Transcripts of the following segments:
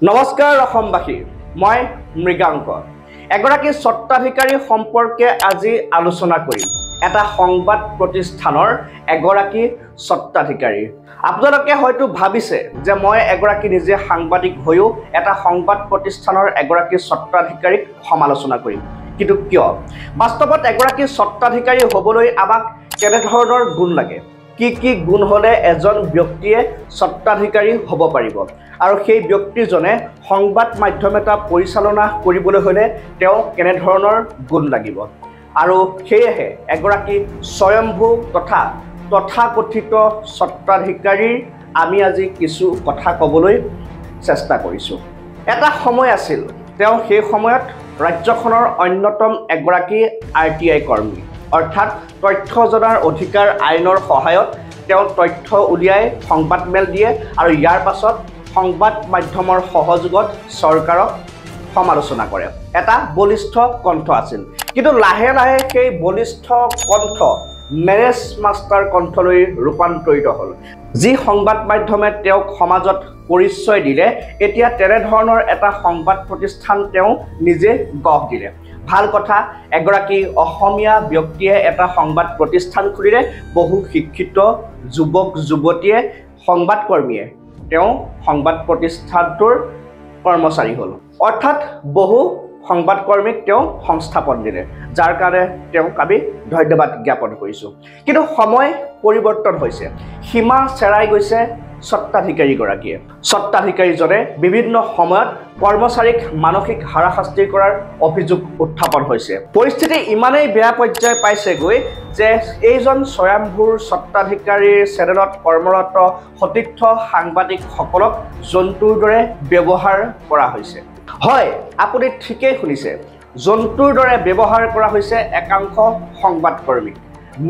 নমস্কাৰ অসমবাসী মই মৃগাংক এগৰাকী স্বত্বাধিকাৰী সম্পৰ্কে আজি আলোচনা কৰিম এটা সংবাদ প্ৰতিষ্ঠানৰ এগৰাকী স্বত্বাধিকাৰী আপোনালোকে হয়তো ভাবিছে যে মই এগৰাকী নিজে সাংবাদিক হৈও এটা সংবাদ প্ৰতিষ্ঠানৰ এগৰাকী স্বত্বাধিকাৰীক সমালোচনা কৰিম কিন্তু কিয় বাস্তৱত এগৰাকী স্বত্বাধিকাৰী হ'বলৈ আমাক কেনে ধৰণৰ গুণ লাগে কি গুণ হলে এজন ব্যক্তিয়ে স্বত্বাধিকাৰী হ'ব পাৰিব আৰু সেই ব্যক্তিজনে সংবাদ মাধ্যম এটা পৰিচালনা কৰিবলৈ হলে তেওঁ কেনে ধৰণৰ গুণ লাগিব আৰু সেয়েহে এগৰাকী স্বয়ম্ভূ তথাকথিত স্বত্বাধিকাৰীৰ আমি আজি কিছু কথা ক'বলৈ চেষ্টা কৰিছোঁ এটা সময় আছিল তেওঁ সেই সময়ত ৰাজ্যখনৰ অন্যতম এগৰাকী RTI কৰ্মী অৰ্থাৎ তথ্য জনাৰ অধিকাৰ আইনৰ সহায়ত তেওঁ তথ্য উলিয়াই সংবাদ মেল দিয়ে আৰু ইয়াৰ পাছত সংবাদ মাধ্যমৰ সহযোগত চৰকাৰক সমালোচনা কৰে এটা বলিষ্ঠ কণ্ঠ আছিল কিন্তু লাহে লাহে সেই বলিষ্ঠ কণ্ঠ মেৰেজ মাষ্টাৰ কণ্ঠলৈ ৰূপান্তৰিত হ'ল যি সংবাদ মাধ্যমে তেওঁক সমাজত পৰিচয় দিলে এতিয়া তেনে ধৰণৰ এটা সংবাদ প্ৰতিষ্ঠান তেওঁ নিজে গঢ় দিলে ভাল কথা এগৰাকী অসমীয়া ব্যক্তিয়ে এটা সংবাদ প্ৰতিষ্ঠান খুলিলে বহু শিক্ষিত যুৱক যুৱতীয়ে সংবাদ কৰ্মীয়ে তেওঁ সংবাদ প্ৰতিষ্ঠানটোৰ কৰ্মচাৰী হ'ল অৰ্থাৎ বহু সংবাদ কৰ্মীক তেওঁ সংস্থাপন দিলে যাৰ কাৰণে তেওঁক আমি ধন্যবাদ জ্ঞাপন কৰিছোঁ কিন্তু সময় পৰিৱৰ্তন হৈছে সীমা চেৰাই গৈছে স্বত্বাধিকাৰীগৰাকীয়ে স্বত্বাধিকাৰীজনে বিভিন্ন সময়ত কৰ্মচাৰীক মানসিক হাৰাশাস্তি কৰাৰ অভিযোগ উত্থাপন হৈছে পৰিস্থিতি ইমানেই বেয়া পৰ্যায় পাইছেগৈ যে এইজন স্বয়ম্ভূৰ স্বত্বাধিকাৰীৰ চেনেলত কৰ্মৰত সতীৰ্থ সাংবাদিকসকলক জন্তুৰ দৰে ব্যৱহাৰ কৰা হৈছে হয় আপুনি ঠিকেই শুনিছে জন্তুৰ দৰে ব্যৱহাৰ কৰা হৈছে একাংশ সংবাদকৰ্মী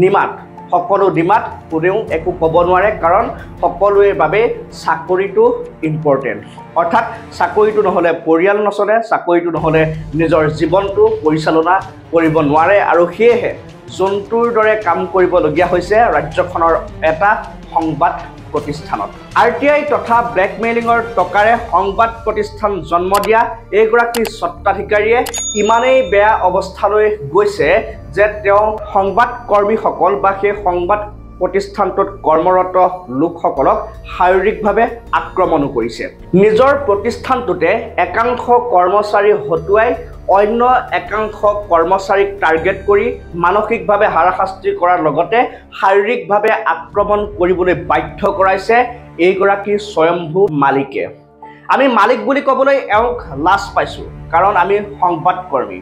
নিমাত সকলো নিমাত কোনেও একো ক'ব নোৱাৰে কাৰণ সকলোৰে বাবে চাকৰিটো ইম্পৰ্টেণ্ট অৰ্থাৎ চাকৰিটো নহ'লে পৰিয়াল নচলে চাকৰিটো নহ'লে নিজৰ জীৱনটো পৰিচালনা কৰিব নোৱাৰে আৰু সেয়েহে জন্তুৰ দৰে কাম কৰিবলগীয়া হৈছে ৰাজ্যখনৰ এটা সংবাদ প্ৰতিষ্ঠানত RTI তথা ব্লেকমেইলিঙৰ টকাৰে সংবাদ প্ৰতিষ্ঠান জন্ম দিয়া এইগৰাকী স্বত্বাধিকাৰীয়ে ইমানেই বেয়া অৱস্থালৈ গৈছে যে তেওঁ সংবাদ কৰ্মীসকল বা সেই সংবাদ প্ৰতিষ্ঠানটোত কৰ্মৰত লোকসকলক শাৰীৰিকভাৱে আক্ৰমণো কৰিছে নিজৰ প্ৰতিষ্ঠানটোতে একাংশ কৰ্মচাৰী হতুৱাই অন্য একাংশ কৰ্মচাৰীক টাৰ্গেট কৰি মানসিকভাৱে হাৰাশাস্তি কৰাৰ লগতে শাৰীৰিকভাৱে আক্ৰমণ কৰিবলৈ বাধ্য কৰাইছে এইগৰাকী স্বয়ম্ভূ মালিকে আমি মালিক বুলি ক'বলৈ এওঁক লাজ পাইছোঁ কাৰণ আমি সংবাদ কৰ্মী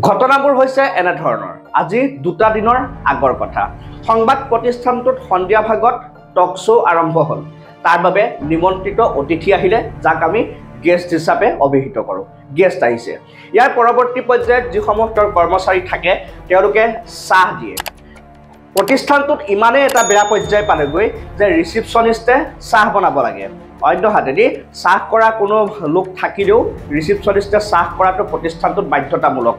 ঘটনাবোৰ হৈছে এনে ধৰণৰ আজি দুটা দিনৰ আগৰ কথা সংবাদ প্ৰতিষ্ঠানটোত সন্ধিয়া ভাগত টক শ্ব' আৰম্ভ হ'ল তাৰ বাবে নিমন্ত্ৰিত অতিথি আহিলে যাক আমি গেষ্ট হিচাপে অভিহিত কৰোঁ গেষ্ট আহিছে ইয়াৰ পৰৱৰ্তী পৰ্যায়ত যিসমূহ তেওঁৰ কৰ্মচাৰী থাকে তেওঁলোকে চাহ দিয়ে প্ৰতিষ্ঠানটোত ইমানেই এটা বেয়া পৰ্যায় পালেগৈ যে ৰিচিপশ্যনিষ্টে চাহ বনাব লাগে অন্য হাতেদি চাহ কৰা কোনো লোক থাকিলেও ৰিচিপশ্যনিষ্টে চাহ কৰাটো প্ৰতিষ্ঠানটোত বাধ্যতামূলক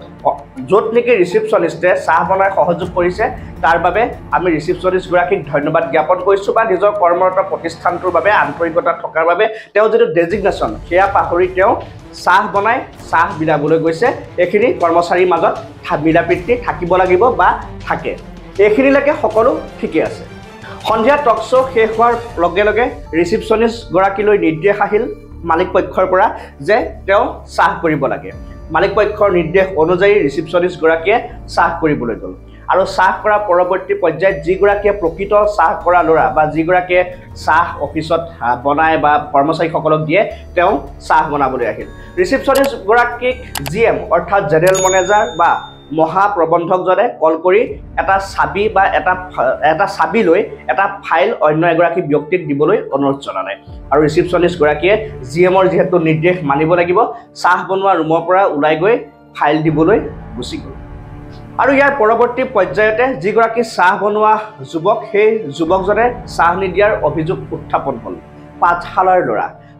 য'ত নেকি ৰিচিপশ্যনিষ্টে চাহ বনাই সহযোগ কৰিছে তাৰ বাবে আমি ৰিচিপশ্যনিষ্টগৰাকীক ধন্যবাদ জ্ঞাপন কৰিছোঁ বা নিজৰ কৰ্মৰত প্ৰতিষ্ঠানটোৰ বাবে আন্তৰিকতা থকাৰ বাবে তেওঁ যিটো ডেজিগনেশ্যন সেয়া পাহৰি তেওঁ চাহ বনাই চাহ বিলাবলৈ গৈছে এইখিনি কৰ্মচাৰীৰ মাজত মিলা প্ৰীতি থাকিব লাগিব বা থাকে এইখিনিলৈকে সকলো ঠিকে আছে সন্ধিয়া টক শ্ব' শেষ হোৱাৰ লগে লগে ৰিচিপশ্যনিষ্টগৰাকীলৈ নিৰ্দেশ আহিল মালিক পক্ষৰ পৰা যে তেওঁ চাহ কৰিব লাগে মালিক পক্ষৰ নিৰ্দেশ অনুযায়ী ৰিচিপশ্যনিষ্টগৰাকীয়ে চাহ কৰিবলৈ গ'ল আৰু চাহ কৰা পৰৱৰ্তী পৰ্যায়ত যিগৰাকীয়ে প্ৰকৃত চাহ কৰা ল'ৰা বা যিগৰাকীয়ে চাহ অফিচত বনায় বা কৰ্মচাৰীসকলক দিয়ে তেওঁ চাহ বনাবলৈ আহিল ৰিচিপশ্যনিষ্টগৰাকীক GM অৰ্থাৎ জেনেৰেল মেনেজাৰ বা মহাপ্ৰবন্ধকজনে কল কৰি এটা চাবি বা এটা চাবি লৈ এটা ফাইল অন্য এগৰাকী ব্যক্তিক দিবলৈ অনুৰোধ জনালে আৰু ৰিচিপশ্যনিষ্টগৰাকীয়ে GMৰ যিহেতু নিৰ্দেশ মানিব লাগিব চাহ বনোৱা ৰুমৰ পৰা ওলাই গৈ ফাইল দিবলৈ গুচি গ'ল আৰু ইয়াৰ পৰৱৰ্তী পৰ্যায়তে যিগৰাকী চাহ বনোৱা যুৱক সেই যুৱকজনে চাহ নিদিয়াৰ অভিযোগ উত্থাপন হ'ল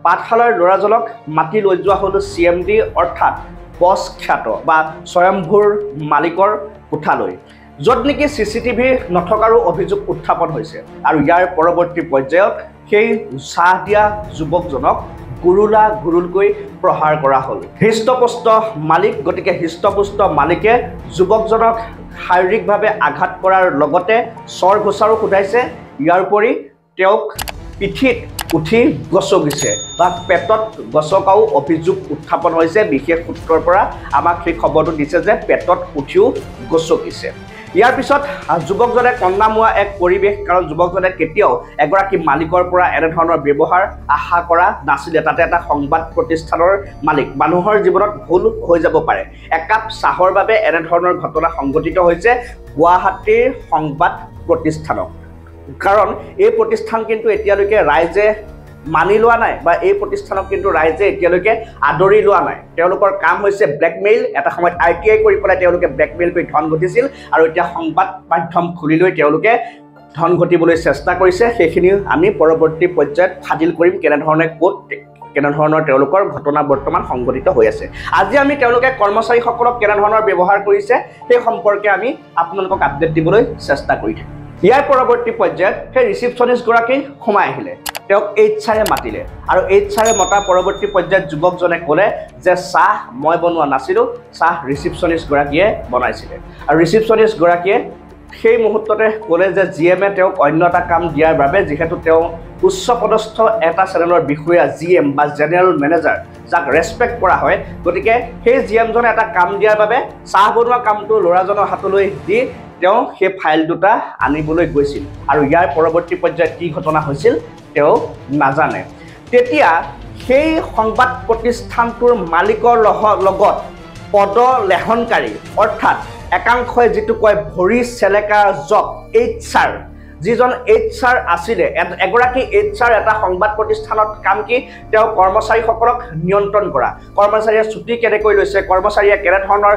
পাঠশালাৰ ল'ৰাজনক মাতি লৈ যোৱা হ'ল CMD অৰ্থাৎ বছ খ্যাত বা স্বয়ম্ভূৰ মালিকৰ কোঠালৈ য'ত নেকি CCTV নথকাৰো অভিযোগ উত্থাপন হৈছে আৰু ইয়াৰ পৰৱৰ্তী পৰ্যায়ত সেই চাহ দিয়া যুৱকজনক গুৰুলা গুৰুলকৈ প্ৰহাৰ কৰা হ'ল হৃষ্টপুষ্ট মালিক গতিকে হৃষ্টপুষ্ট মালিকে যুৱকজনক শাৰীৰিকভাৱে আঘাত কৰাৰ লগতে চৰ ঘোচাৰো সোধাইছে ইয়াৰ উপৰি তেওঁক পিঠিত উঠি গছকিছে বা পেটত গছকাও অভিযোগ উত্থাপন হৈছে বিশেষ সূত্ৰৰ পৰা আমাক সেই খবৰটো দিছে যে পেটত উঠিও গছকিছে ইয়াৰ পিছত যুৱকজনে কন্যামোৱা এক পৰিৱেশ কাৰণ যুৱকজনে কেতিয়াও এগৰাকী মালিকৰ পৰা এনেধৰণৰ ব্যৱহাৰ আশা কৰা নাছিলে তাতে এটা সংবাদ প্ৰতিষ্ঠানৰ মালিক মানুহৰ জীৱনত ভুল হৈ যাব পাৰে একাপ চাহৰ বাবে এনেধৰণৰ ঘটনা সংঘটিত হৈছে গুৱাহাটীৰ সংবাদ প্ৰতিষ্ঠানত কাৰণ এই প্ৰতিষ্ঠান কিন্তু এতিয়ালৈকে ৰাইজে মানি লোৱা নাই বা এই প্ৰতিষ্ঠানক কিন্তু ৰাইজে এতিয়ালৈকে আদৰি লোৱা নাই তেওঁলোকৰ কাম হৈছে ব্লেকমেইল এটা সময়ত ITI কৰি পেলাই তেওঁলোকে ব্লেকমেইল কৰি ধন ঘটিছিল আৰু এতিয়া সংবাদ মাধ্যম খুলি লৈ তেওঁলোকে ধন ঘটিবলৈ চেষ্টা কৰিছে সেইখিনি আমি পৰৱৰ্তী পৰ্যায়ত ফাদিল কৰিম কেনেধৰণে ক'ত কেনেধৰণৰ তেওঁলোকৰ ঘটনা বৰ্তমান সংঘটিত হৈ আছে আজি আমি তেওঁলোকে কৰ্মচাৰীসকলক কেনেধৰণৰ ব্যৱহাৰ কৰিছে সেই সম্পৰ্কে আমি আপোনালোকক আপডেট দিবলৈ চেষ্টা কৰি থাকিম ইয়াৰ পৰৱৰ্তী পৰ্যায়ত সেই ৰিচিপশ্যনিষ্ট গৰাকী সোমাই আহিলে তেওঁক HR মাতিলে আৰু HR মতা পৰৱৰ্তী পৰ্যায়ত যুৱকজনে ক'লে যে চাহ মই বনোৱা নাছিলোঁ চাহ ৰিচিপশ্যনিষ্ট গৰাকীয়ে বনাইছিলে আৰু ৰিচিপশ্যনিষ্ট গৰাকীয়ে সেই মুহূৰ্ততে ক'লে যে GM তেওঁক অন্য এটা কাম দিয়াৰ বাবে যিহেতু তেওঁ উচ্চ পদস্থ এটা চেনেলৰ বিষয়া GM বা জেনেৰেল মেনেজাৰ যাক ৰেছপেক্ট কৰা হয় গতিকে সেই GM-জনে এটা কাম দিয়াৰ বাবে চাহ বনোৱা কামটো ল'ৰাজনৰ হাতলৈ দি তেওঁ সেই ফাইল দুটা আনিবলৈ গৈছিল আৰু ইয়াৰ পৰৱৰ্তী পৰ্যায়ত কি ঘটনা হৈছিল তেওঁ নাজানে তেতিয়া সেই সংবাদ প্ৰতিষ্ঠানটোৰ মালিকৰ লগত পদলেহনকাৰী অৰ্থাৎ একাংশই যেটো কয় ভৰি চেলেকা জব HR যিজন HR আছিলে এগৰাকী HR এটা সংবাদ প্ৰতিষ্ঠানত কাম কি তেওঁ কৰ্মচাৰীসকলক নিয়ন্ত্ৰণ কৰা কৰ্মচাৰীয়ে ছুটি কেনেকৈ লৈছে কৰ্মচাৰীয়ে কেনে ধৰণৰ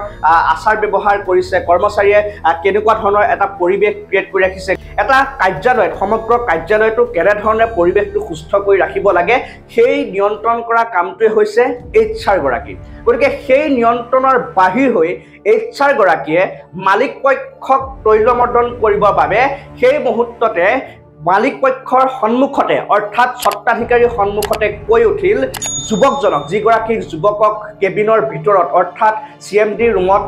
আচাৰ ব্যৱহাৰ কৰিছে কৰ্মচাৰীয়ে কেনেকুৱা ধৰণৰ এটা পৰিৱেশ ক্ৰিয়েট কৰি ৰাখিছে এটা কাৰ্যালয়ত সমগ্ৰ কাৰ্যালয়টো কেনে ধৰণে পৰিৱেশটো সুস্থ কৰি ৰাখিব লাগে সেই নিয়ন্ত্ৰণ কৰা কামটোৱে হৈছে HR গৰাকী গতিকে সেই নিয়ন্ত্ৰণৰ বাহিৰ হৈ HR গৰাকীয়ে মালিক পক্ষক তৈলমৰ্দন কৰিবৰ বাবে সেই মুহূৰ্ততে মালিক পক্ষৰ সন্মুখতে অৰ্থাৎ স্বত্বাধিকাৰীৰ সন্মুখতে কৈ উঠিল যুৱকজনক যিগৰাকী যুৱকক কেবিনৰ ভিতৰত অৰ্থাৎ CMD ৰুমত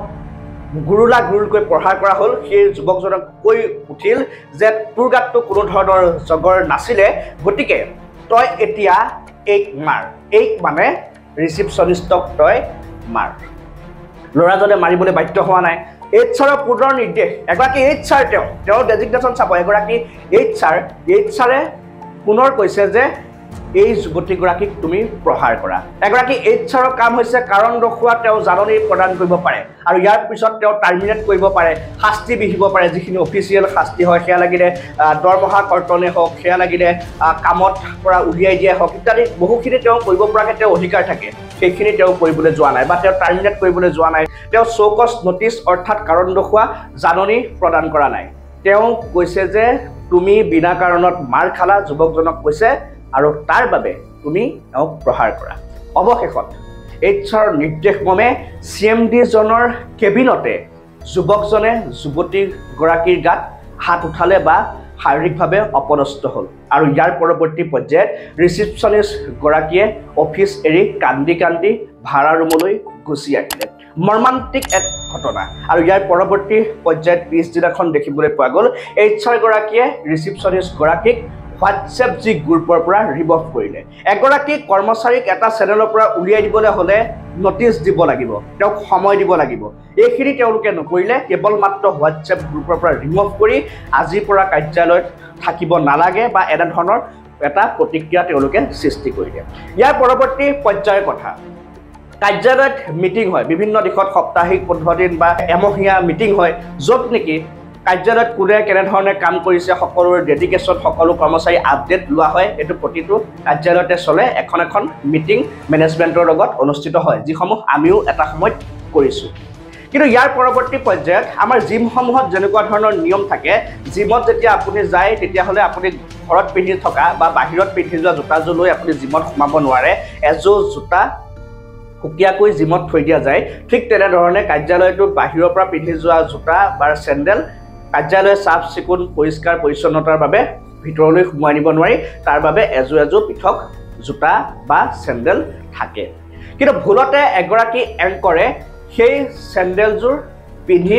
গুৰুলা গুৰুলকৈ প্ৰহাৰ কৰা হ'ল সেই যুৱকজনক কৈ উঠিল যে তোৰ গাতটো কোনো ধৰণৰ জগৰ নাছিলে গতিকে তই এতিয়া এক মাৰ এক মানে ৰিচিপশ্যনিষ্টক তই মাৰ ল'ৰাজনে মাৰিবলৈ বাধ্য হোৱা নাই HR পুনৰ নিৰ্দেশ এগৰাকী HR তেওঁ ডেজিগনেশ্যন চাব এগৰাকী HR পুনৰ কৈছে যে এই যুৱতীগৰাকীক তুমি প্ৰহাৰ কৰা এগৰাকী HR কাম হৈছে কাৰণ দখুৱা তেওঁ জাননী প্ৰদান কৰিব পাৰে আৰু ইয়াৰ পিছত তেওঁ টাৰ্মিনেট কৰিব পাৰে শাস্তি বিহিব পাৰে যিখিনি অফিচিয়েল শাস্তি হয় সেয়া লাগিলে দৰমহা কৰ্তনে হওক সেয়া লাগিলে কামত পৰা উলিয়াই দিয়া হওক ইত্যাদি বহুখিনি তেওঁ কৰিব পৰাকৈ তেওঁ অধিকাৰ থাকে সেইখিনি তেওঁ কৰিবলৈ যোৱা নাই বা তেওঁ টাৰ্মিনেট কৰিবলৈ যোৱা নাই তেওঁ চৌকছ নটিচ অৰ্থাৎ কাৰণ দখুৱা জাননী প্ৰদান কৰা নাই তেওঁ কৈছে যে তুমি বিনা কাৰণত মাৰ খালা যুৱকজনক কৈছে আৰু তাৰ বাবে তুমি তেওঁক প্ৰহাৰ কৰা অৱশেষত HR নিৰ্দেশমৰ্মে CMD জনৰ কেবিনতে যুৱকজনে যুৱতী গৰাকীৰ গাত হাত উঠালে বা শাৰীৰিকভাৱে অপদস্থ হ'ল আৰু ইয়াৰ পৰৱৰ্তী পৰ্যায়ত ৰিচিপশ্যনিষ্ট গৰাকীয়ে অফিচ এৰি কান্দি কান্দি ভাড়া ৰুমলৈ গুচি আহিলে মৰ্মান্তিক এক ঘটনা আৰু ইয়াৰ পৰৱৰ্তী পৰ্যায়ত পিছদিনাখন দেখিবলৈ পোৱা গ'ল HR গৰাকীয়ে ৰিচিপশ্যনিষ্ট গৰাকীক WhatsApp যি গ্ৰুপৰ পৰা ৰিমভ কৰিলে এগৰাকী কৰ্মচাৰীক এটা চেনেলৰ পৰা উলিয়াই দিবলৈ হ'লে নটিচ দিব লাগিব তেওঁক সময় দিব লাগিব এইখিনি তেওঁলোকে নকৰিলে কেৱল মাত্ৰ WhatsApp গ্ৰুপৰ পৰা ৰিমভ কৰি আজিৰ পৰা কাৰ্যালয়ত থাকিব নালাগে বা এনে ধৰণৰ এটা প্ৰতিক্ৰিয়া তেওঁলোকে সৃষ্টি কৰিলে ইয়াৰ পৰৱৰ্তী পৰ্যায়ৰ কথা কাৰ্যালয়ত মিটিং হয় বিভিন্ন দিশত সাপ্তাহিক 15 দিন বা এমহীয়া মিটিং হয় য'ত নেকি কাৰ্যালয়ত কোনে কেনেধৰণে কাম কৰিছে সকলোৰে ডেডিকেশ্যন সকলো কৰ্মচাৰী আপডেট লোৱা হয় এইটো প্ৰতিটো কাৰ্যালয়তে চলে এখন মিটিং মেনেজমেণ্টৰ লগত অনুষ্ঠিত হয় যিসমূহ আমিও এটা সময়ত কৰিছোঁ কিন্তু ইয়াৰ পৰৱৰ্তী পৰ্যায়ত আমাৰ জিমসমূহত যেনেকুৱা ধৰণৰ নিয়ম থাকে জিমত যেতিয়া আপুনি যায় তেতিয়াহ'লে আপুনি ঘৰত পিন্ধি থকা বা বাহিৰত পিন্ধি যোৱা জোতাযোৰ লৈ আপুনি জিমত সোমাব নোৱাৰে এযোৰ জোতা সুকীয়াকৈ জিমত থৈ দিয়া যায় ঠিক তেনেধৰণে কাৰ্যালয়টোৰ বাহিৰৰ পৰা পিন্ধি যোৱা জোতা বা চেণ্ডেল কাৰ্যালয় চাফ চিকুণ পৰিষ্কাৰ পৰিচ্ছন্নতাৰ বাবে ভিতৰলৈ সোমাই নিব নোৱাৰি তাৰ বাবে এযোৰ পৃথক জোতা বা চেণ্ডেল থাকে কিন্তু ভুলতে এগৰাকী এংকৰে সেই চেণ্ডেলযোৰ পিন্ধি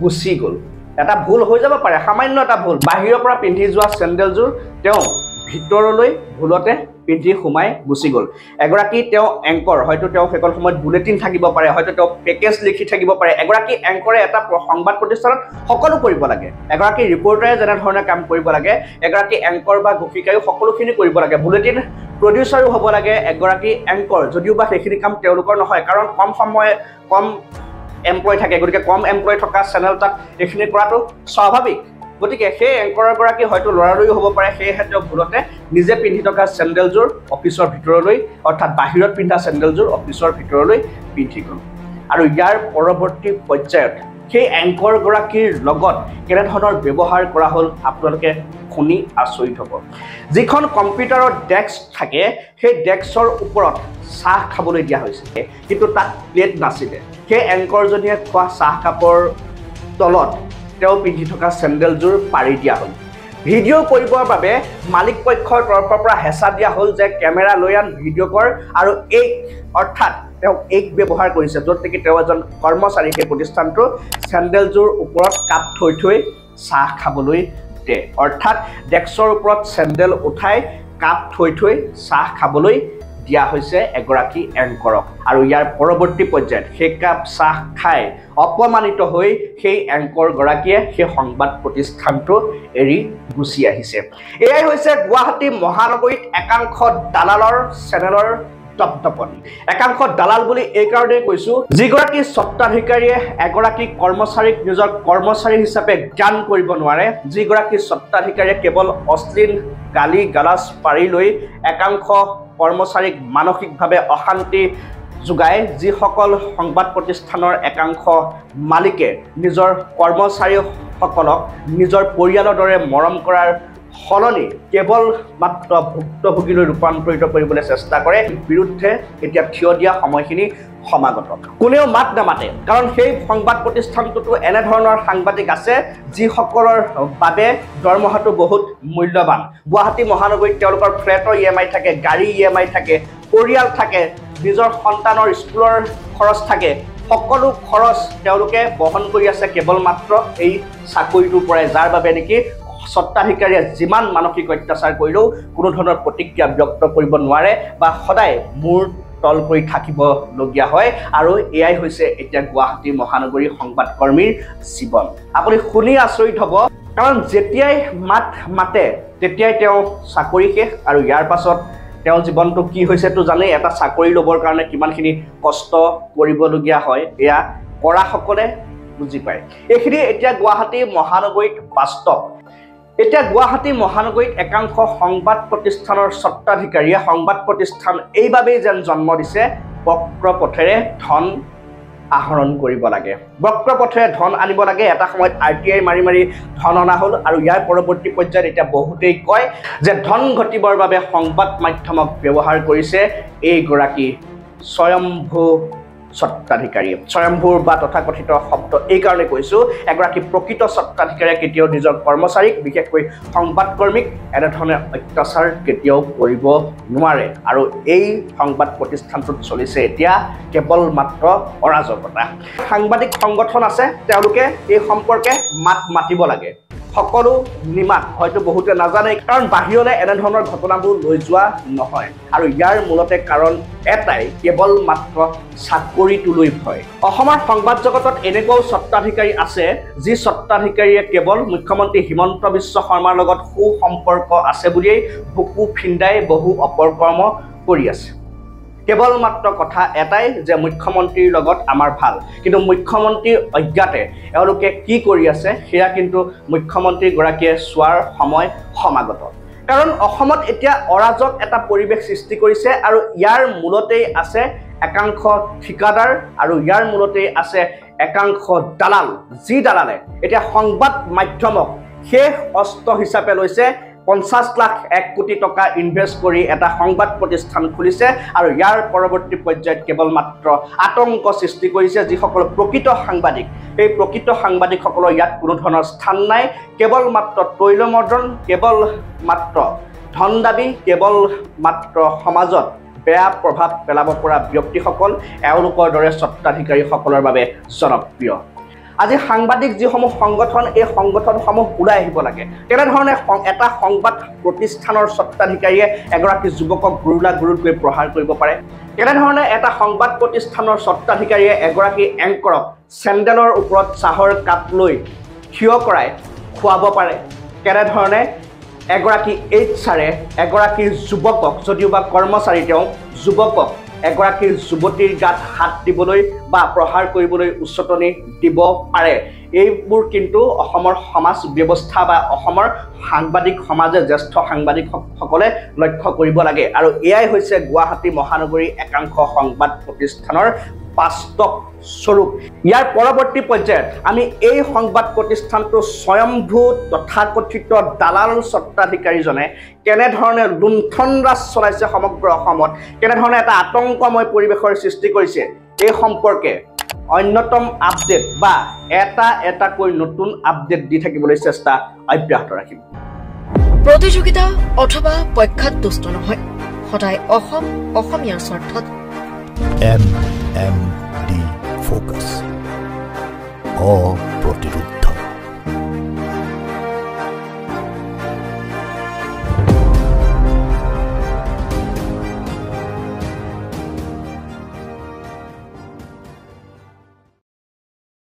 গুচি গ'ল এটা ভুল হৈ যাব পাৰে সামান্য এটা ভুল বাহিৰৰ পৰা পিন্ধি যোৱা চেণ্ডেলযোৰ তেওঁ ভিতৰলৈ ভুলতে পিন্ধি সোমাই গুচি গ'ল এগৰাকী তেওঁ এংকৰ হয়তো তেওঁ সেইকল সময়ত বুলেটিন থাকিব পাৰে হয়তো তেওঁ পেকেজ লিখি থাকিব পাৰে এগৰাকী এংকৰে এটা সংবাদ প্ৰতিষ্ঠানত সকলো কৰিব লাগে এগৰাকী ৰিপৰ্টাৰে যেনে ধৰণে কাম কৰিব লাগে এগৰাকী এংকৰ বা গফিকায়ো সকলোখিনি কৰিব লাগে বুলেটিন প্ৰডিউচাৰো হ'ব লাগে এগৰাকী এংকৰ যদিও বা সেইখিনি কাম তেওঁলোকৰ নহয় কাৰণ কম এমপ্লয় থাকে গতিকে কম এমপ্লয় থকা চেনেল তাত এইখিনি কৰাটো স্বাভাৱিক গতিকে সেই এংকৰগৰাকী হয়তো লৰালৰি হ'ব পাৰে সেয়েহে তেওঁ ভুলতে নিজে পিন্ধি থকা চেণ্ডেলযোৰ অফিচৰ ভিতৰলৈ অৰ্থাৎ বাহিৰত পিন্ধা চেণ্ডেলযোৰ অফিচৰ ভিতৰলৈ পিন্ধি গ'ল আৰু ইয়াৰ পৰৱৰ্তী পৰ্যায়ত সেই এংকৰগৰাকীৰ লগত কেনেধৰণৰ ব্যৱহাৰ কৰা হ'ল আপোনালোকে শুনি আচৰিত হ'ব যিখন কম্পিউটাৰৰ ডেস্ক থাকে সেই ডেস্কৰ ওপৰত চাহ খাবলৈ দিয়া হৈছিল কিন্তু তাত প্লেট নাছিলে সেই এংকৰজনীয়ে খোৱা চাহ কাপৰ তলত তেওঁ পিন্ধি থকা চেণ্ডেলযোৰ পাৰি দিয়া হ'ল ভিডিঅ' কৰিবৰ বাবে মালিক পক্ষৰ তৰফৰ পৰা হেঁচা দিয়া হ'ল যে কেমেৰা লৈ আন ভিডিঅ' কৰ আৰু অৰ্থাৎ তেওঁ ব্যৱহাৰ কৰিছে য'ত নেকি তেওঁ এজন কৰ্মচাৰী সেই প্ৰতিষ্ঠানটোৰ চেণ্ডেলযোৰ ওপৰত কাপ থৈ চাহ খাবলৈ দিয়ে অৰ্থাৎ ডেস্কৰ ওপৰত চেণ্ডেল উঠাই কাপ থৈ চাহ খাবলৈ দিয়া হৈছে এগৰাকী এংকৰক আৰু ইয়াৰ পৰৱৰ্তী পৰ্যায়ত সেই কাপ চাহ খাই অপমানিত হৈ সেই এংকৰগৰাকীয়ে সেই সংবাদ প্ৰতিষ্ঠানটো এৰি গুচি আহিছে এয়াই হৈছে গুৱাহাটী মহানগৰীত একাংশ দালালৰ চেনেলৰ দপদপনি একাংশ দালাল বুলি এই কাৰণেই কৈছোঁ যিগৰাকী স্বত্বাধিকাৰীয়ে এগৰাকী কৰ্মচাৰীক নিজৰ কৰ্মচাৰী হিচাপে জ্ঞান কৰিব নোৱাৰে যিগৰাকী স্বত্বাধিকাৰীয়ে কেৱল অশ্লীল গালি গালাজ পাৰি লৈ একাংশ কৰ্মচাৰীক মানসিকভাৱে অশান্তি যোগায় যিসকল সংবাদ প্ৰতিষ্ঠানৰ একাংশ মালিকে নিজৰ কৰ্মচাৰীসকলক নিজৰ পৰিয়ালৰ দৰে মৰম কৰাৰ সলনি কেৱল মাত্ৰ ভুক্তভোগীলৈ ৰূপান্তৰিত কৰিবলৈ চেষ্টা কৰে বিৰুদ্ধে এতিয়া থিয় দিয়া সময়খিনি সমাগত কোনেও মাত নামাতে কাৰণ সেই সংবাদ প্ৰতিষ্ঠানটোতো এনেধৰণৰ সাংবাদিক আছে যিসকলৰ বাবে দৰমহাটো বহুত মূল্যৱান গুৱাহাটী মহানগৰীত তেওঁলোকৰ ফ্লেটৰ EMI থাকে গাড়ী EMI থাকে পৰিয়াল থাকে নিজৰ সন্তানৰ স্কুলৰ খৰচ থাকে সকলো খৰচ তেওঁলোকে বহন কৰি আছে কেৱল মাত্ৰ এই চাকৰিটোৰ পৰাই যাৰ বাবে নেকি স্বত্বাধিকাৰীয়ে যিমান মানসিক অত্যাচাৰ কৰিলেও কোনো ধৰণৰ প্ৰতিক্ৰিয়া ব্যক্ত কৰিব নোৱাৰে বা সদায় মূৰ তল কৰি থাকিবলগীয়া হয় আৰু এয়াই হৈছে এতিয়া গুৱাহাটী মহানগৰী সংবাদকৰ্মীৰ জীৱন আপুনি শুনি আচৰিত হ'ব কাৰণ যেতিয়াই মাতে তেতিয়াই তেওঁ চাকৰি শেষ আৰু ইয়াৰ পাছত তেওঁ জীৱনটো কি হৈছেতো জানেই এটা চাকৰি ল'বৰ কাৰণে কিমানখিনি কষ্ট কৰিবলগীয়া হয় এয়া কৰাসকলে বুজি পায় এইখিনি এতিয়া গুৱাহাটী মহানগৰীত বাস্তৱ এতিয়া গুৱাহাটী মহানগৰীত একাংশ সংবাদ প্ৰতিষ্ঠানৰ স্বত্বাধিকাৰীয়ে সংবাদ প্ৰতিষ্ঠান এইবাবেই যেন জন্ম দিছে বক্ৰ পথেৰে ধন আহৰণ কৰিব লাগে বক্ৰ পথেৰে ধন আনিব লাগে এটা সময়ত RTI মাৰি ধন অনা হ'ল আৰু ইয়াৰ পৰৱৰ্তী পৰ্যায়ত এতিয়া বহুতেই কয় যে ধন ঘটিবৰ বাবে সংবাদ মাধ্যমক ব্যৱহাৰ কৰিছে এইগৰাকী স্বয়ম্ভূ স্বত্বাধিকাৰীয়ে স্বয়ম্ভূৰ বা তথাকথিত শব্দ এই কাৰণে কৈছোঁ এগৰাকী প্ৰকৃত স্বত্বাধিকাৰীয়ে কেতিয়াও নিজৰ কৰ্মচাৰীক বিশেষকৈ সংবাদকৰ্মীক এনেধৰণে অত্যাচাৰ কেতিয়াও কৰিব নোৱাৰে আৰু এই সংবাদ প্ৰতিষ্ঠানটোত চলিছে এতিয়া কেৱল মাত্ৰ অৰাজকতা সাংবাদিক সংগঠন আছে তেওঁলোকে এই সম্পৰ্কে মাতিব লাগে সকলো নিমাত হয়তো বহুতে নাজানে কাৰণ বাহিৰলৈ এনেধৰণৰ ঘটনাবোৰ লৈ যোৱা নহয় আৰু ইয়াৰ মূলতে কাৰণ এটাই কেৱল মাত্ৰ চাকৰিটোলৈ ভয় অসমৰ সংবাদ জগতত এনেকুৱাও স্বত্বাধিকাৰী আছে যি স্বত্বাধিকাৰীয়ে কেৱল মুখ্যমন্ত্ৰী হিমন্ত বিশ্ব শৰ্মাৰ লগত সুসম্পৰ্ক আছে বুলিয়েই বুকু ফিন্দাই বহু অপকৰ্ম কৰি আছে কেৱল মাত্ৰ কথা এটাই যে মুখ্যমন্ত্ৰীৰ লগত আমাৰ ভাল কিন্তু মুখ্যমন্ত্ৰীৰ অজ্ঞাতে এওঁলোকে কি কৰি আছে সেয়া কিন্তু মুখ্যমন্ত্ৰীগৰাকীয়ে চোৱাৰ সময় সমাগত কাৰণ অসমত এতিয়া অৰাজক এটা পৰিৱেশ সৃষ্টি কৰিছে আৰু ইয়াৰ মূলতেই আছে একাংশ ঠিকাদাৰ আৰু ইয়াৰ মূলতেই আছে একাংশ দালাল যি দালালে এতিয়া সংবাদ মাধ্যমক শেষ অস্ত্ৰ হিচাপে লৈছে 50 লাখ 1 কোটি টকা ইনভেষ্ট কৰি এটা সংবাদ প্ৰতিষ্ঠান খুলিছে আৰু ইয়াৰ পৰৱৰ্তী পৰ্যায়ত কেৱল মাত্ৰ আতংক সৃষ্টি কৰিছে যিসকল প্ৰকৃত সাংবাদিক এই প্ৰকৃত সাংবাদিকসকলৰ ইয়াত কোনো ধৰণৰ স্থান নাই কেৱল মাত্ৰ তৈলমৰ্দন কেৱল মাত্ৰ ধন দাবী কেৱল মাত্ৰ সমাজত বেয়া প্ৰভাৱ পেলাব পৰা ব্যক্তিসকল এওঁলোকৰ দৰে স্বত্বাধিকাৰীসকলৰ বাবে জনপ্ৰিয়। আজি সাংবাদিক যিসমূহ সংগঠন এই সংগঠনসমূহ ওলাই আহিব লাগে। তেনেধৰণে এটা সংবাদ প্ৰতিষ্ঠানৰ স্বত্বাধিকাৰীয়ে এগৰাকী যুৱকক গুৰুতকৈ প্ৰহাৰ কৰিব পাৰে। তেনেধৰণে এটা সংবাদ প্ৰতিষ্ঠানৰ স্বত্বাধিকাৰীয়ে এগৰাকী এংকৰক চেণ্ডেলৰ ওপৰত চাহৰ কাপ লৈ থিয় কৰাই খুৱাব পাৰে। কেনেধৰণে এগৰাকী HR-এ এগৰাকী যুৱকক যদিওবা কৰ্মচাৰী তেওঁ যুৱকক এগৰাকী যুৱতীৰ গাত হাত দিবলৈ বা প্ৰহাৰ কৰিবলৈ উচতনি দিব পাৰে। এইবোৰ কিন্তু অসমৰ সমাজ ব্যৱস্থা বা অসমৰ সাংবাদিক সমাজে জ্যেষ্ঠ সাংবাদিকসকলে লক্ষ্য কৰিব লাগে। আৰু এয়াই হৈছে গুৱাহাটী মহানগৰী একাংশ সংবাদ প্ৰতিষ্ঠানৰ বাস্তৱ স্বৰূপ। ইয়াৰ পৰৱৰ্তী পৰ্যায়ত আমি এই সংবাদ প্ৰতিষ্ঠানটো স্বয়ম্ভূ তথাকথিত দালাল স্বত্বাধিকাৰীজনে কেনেধৰণে লুণ্ঠন ৰাজ চলাইছে সমগ্ৰ অসমত, কেনেধৰণে এটা আতংকময় পৰিৱেশৰ সৃষ্টি কৰিছে, এই সম্পৰ্কে অন্যতম আপডেট বা এটাকৈ নতুন আপডেট দি থাকিবলৈ চেষ্টা অব্যাহত ৰাখিম। প্ৰতিযোগিতা অথবা পক্ষত দুষ্ট নহয়, সদায় অসমীয়াৰ স্বাৰ্থত।